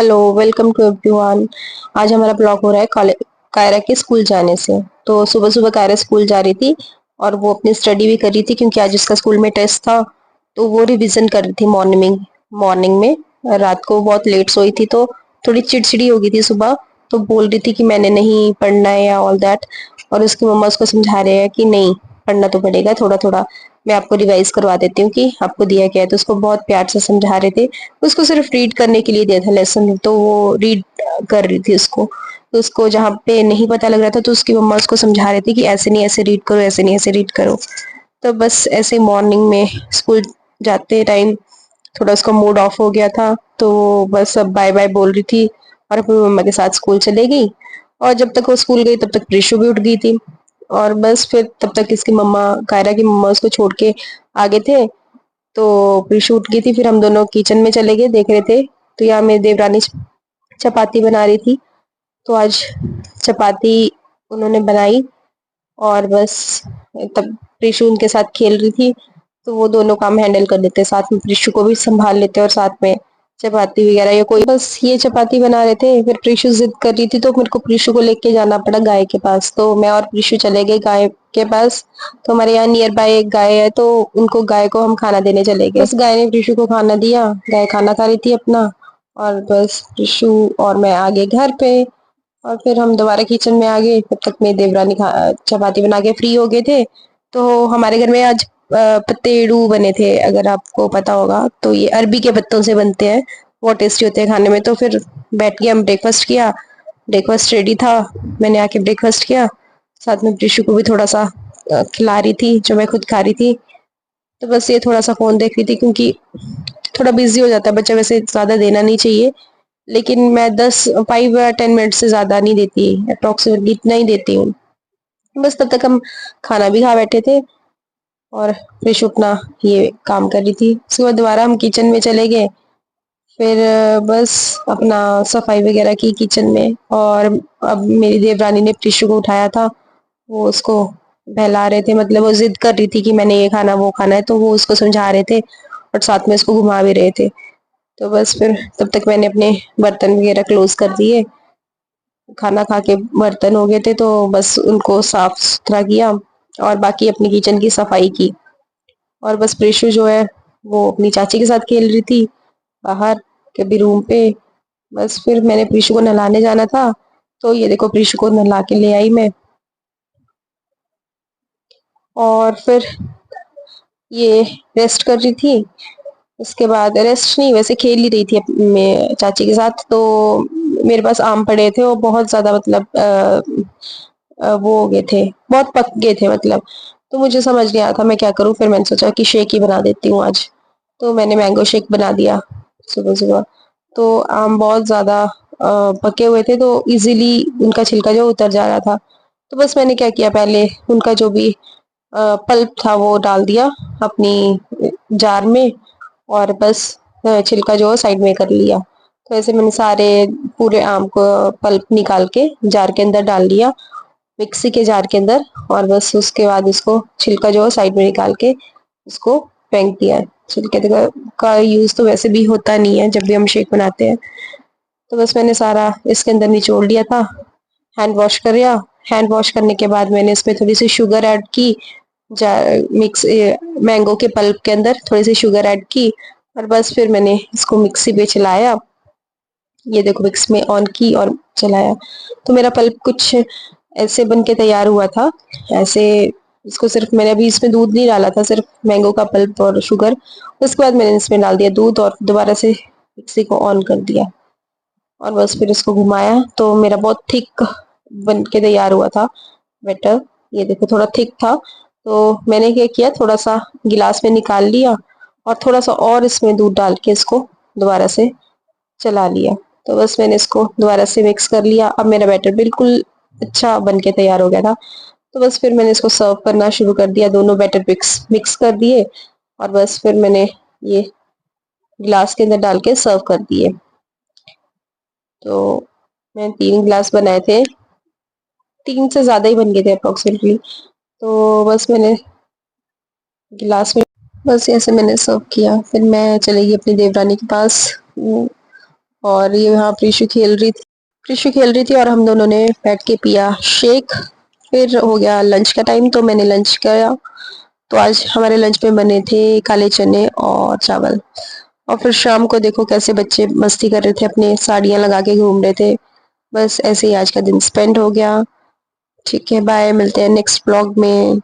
Hello, welcome to everyone. आज हमारा blog हो रहा है कायरा के स्कूल जाने से। तो सुबह सुबह कायरा स्कूल जा रही थी और वो अपनी स्टडी भी कर रही थी क्योंकि आज उसका स्कूल में टेस्ट था। तो वो रिवीजन कर रही थी मॉर्निंग में। रात को बहुत लेट सोई थी तो थोड़ी चिड़चिड़ी हो गई थी सुबह। तो बोल रही थी कि मैंने नहीं पढ़ना है या ऑल दैट। और उसकी मम्मा उसको समझा रहे हैं कि नहीं, पढ़ना तो पड़ेगा थोड़ा थोड़ा। मैं आपको रिवाइज करवा देती हूँ कि आपको दिया क्या है। तो उसको बहुत प्यार से समझा रहे थे। उसको सिर्फ रीड करने के लिए दिया था लेसन, तो वो रीड कर रही थी उसको। तो उसको जहाँ पे नहीं पता लग रहा था तो उसकी मम्मा उसको समझा रही थी कि ऐसे नहीं ऐसे रीड करो, ऐसे नहीं ऐसे रीड करो। तो बस ऐसे मॉर्निंग में स्कूल जाते टाइम थोड़ा उसका मूड ऑफ हो गया था। तो बस अब बाय बाय बोल रही थी और अपनी मम्मा के साथ स्कूल चले गई। और जब तक वो स्कूल गई तब तक प्रीशु भी उठ गई थी। और बस फिर तब तक इसकी मम्मा, कायरा की मम्मा उसको छोड़ के आगे थे। तो प्रीशु उठ गई थी, फिर हम दोनों किचन में चले गए, देख रहे थे। तो यहाँ मेरी देवरानी चपाती बना रही थी। तो आज चपाती उन्होंने बनाई। और बस तब प्रीशु उनके साथ खेल रही थी। तो वो दोनों काम हैंडल कर लेते, साथ में प्रीशु को भी संभाल लेते और साथ में चपाती वगैरह या कोई, बस ये चपाती बना रहे थे। फिर प्रीशु जिद कर रही थी तो मेरे को प्रीशु को लेके जाना पड़ा गाय के पास। तो मैं और प्रीशु चले गए गाय के पास। तो हमारे यहाँ नियर बाय एक गाय है, तो उनको गाय को हम खाना देने चले गए। बस गाय ने प्रीशु को खाना दिया, गाय खाना खा रही थी अपना। और बस प्रीशु और मैं आगे घर पे। और फिर हम दोबारा किचन में आ गए, तब तक मेरी देवरानी चपाती बना के फ्री हो गए थे। तो हमारे घर में आज पतेड़ू बने थे, अगर आपको पता होगा तो ये अरबी के पत्तों से बनते हैं। बहुत टेस्टी होते हैं खाने में। तो फिर बैठ के हम ब्रेकफास्ट किया। ब्रेकफास्ट रेडी था, मैंने आके ब्रेकफास्ट किया। साथ में प्रीशु को भी थोड़ा सा खिला रही थी जो मैं खुद खा रही थी। तो बस ये थोड़ा सा फोन देख रही थी क्योंकि थोड़ा बिजी हो जाता है बच्चा, वैसे ज्यादा देना नहीं चाहिए। लेकिन मैं 5 या 10 मिनट से ज्यादा नहीं देती, अप्रोक्सीमेटली इतना ही देती हूँ। बस तब तक हम खाना भी खा बैठे थे और फिर अपना ये काम कर रही थी। उसके बाद दोबारा हम किचन में चले गए। फिर बस अपना सफाई वगैरह की किचन में। और अब मेरी देवरानी ने प्रीशु को उठाया था। वो उसको बहला रहे थे, मतलब वो जिद कर रही थी कि मैंने ये खाना वो खाना है, तो वो उसको समझा रहे थे और साथ में उसको घुमा भी रहे थे। तो बस फिर तब तक मैंने अपने बर्तन वगैरह क्लोज कर दिए। खाना खा के बर्तन हो गए थे तो बस उनको साफ सुथरा किया और बाकी अपनी किचन की सफाई की। और बस प्रेशु जो है वो अपनी चाची के साथ खेल रही थी बाहर कभी रूम पे। बस फिर मैंने प्रीशु को नहलाने जाना था। तो ये देखो प्रीशु को नहला के ले आई मैं। और फिर ये रेस्ट कर रही थी। उसके बाद रेस्ट नहीं, वैसे खेल ही रही थी मैं चाची के साथ। तो मेरे पास आम पड़े थे, वो बहुत ज्यादा मतलब वो हो गए थे, बहुत पक गए थे मतलब। तो मुझे समझ नहीं आया था मैं क्या करूं। फिर मैंने सोचा कि शेक ही बना देती हूँ आज। तो मैंने मैंगो शेक बना दिया सुबह सुबह। तो आम बहुत ज्यादा पके हुए थे तो इजीली उनका छिलका जो उतर जा रहा था। तो बस मैंने क्या किया, पहले उनका जो भी पल्प था वो डाल दिया अपनी जार में। और बस छिलका जो साइड में कर लिया। तो ऐसे मैंने सारे पूरे आम को पल्प निकाल के जार के अंदर डाल लिया, मिक्सी के जार के अंदर। और बस उसके बाद इसको छिलका जो है साइड में निकाल के इसको फेंक दिया है। छिलके का यूज तो वैसे भी होता नहीं है जब भी हम शेक बनाते हैं। तो बस मैंने सारा इसके अंदर निचोड़ लिया था, हैंड वॉश कर लिया। हैंड वॉश करने के बाद मैंने इसमें थोड़ी सी शुगर ऐड की। मिक्स मैंगो के पल्प के अंदर थोड़ी सी शुगर ऐड की। और बस फिर मैंने इसको मिक्सी पे चलाया। ये देखो मिक्स में ऑन की और चलाया। तो मेरा पल्प कुछ ऐसे बन के तैयार हुआ था ऐसे। इसको सिर्फ मैंने अभी इसमें दूध नहीं डाला था, सिर्फ मैंगो का पल्प और शुगर। उसके बाद मैंने इसमें डाल दिया दूध और दोबारा से मिक्सी को ऑन कर दिया। और बस फिर इसको घुमाया तो मेरा बहुत थिक बन के तैयार हुआ था बैटर। ये देखो थोड़ा थिक था। तो मैंने क्या किया, थोड़ा सा गिलास में निकाल लिया और थोड़ा सा और इसमें दूध डाल के इसको दोबारा से चला लिया। तो बस मैंने इसको दोबारा से मिक्स कर लिया। अब मेरा बैटर बिल्कुल अच्छा बन के तैयार हो गया था। तो बस फिर मैंने इसको सर्व करना शुरू कर दिया, दोनों बैटर मिक्स मिक्स कर दिए। और बस फिर मैंने ये गिलास के अंदर डाल के सर्व कर दिए। तो मैं 3 गिलास बनाए थे, 3 से ज्यादा ही बन गए थे अप्रोक्सीमेटली। तो बस मैंने गिलास में बस ऐसे मैंने सर्व किया। फिर मैं चली गई अपनी देवरानी के पास। और ये यहाँ प्रीशु खेल रही थी और हम दोनों ने बैठ के पिया शेक। फिर हो गया लंच का टाइम, तो मैंने लंच किया। तो आज हमारे लंच में बने थे काले चने और चावल। और फिर शाम को देखो कैसे बच्चे मस्ती कर रहे थे, अपने साड़ियाँ लगा के घूम रहे थे। बस ऐसे ही आज का दिन स्पेंड हो गया। ठीक है, बाय, मिलते हैं नेक्स्ट ब्लॉग में।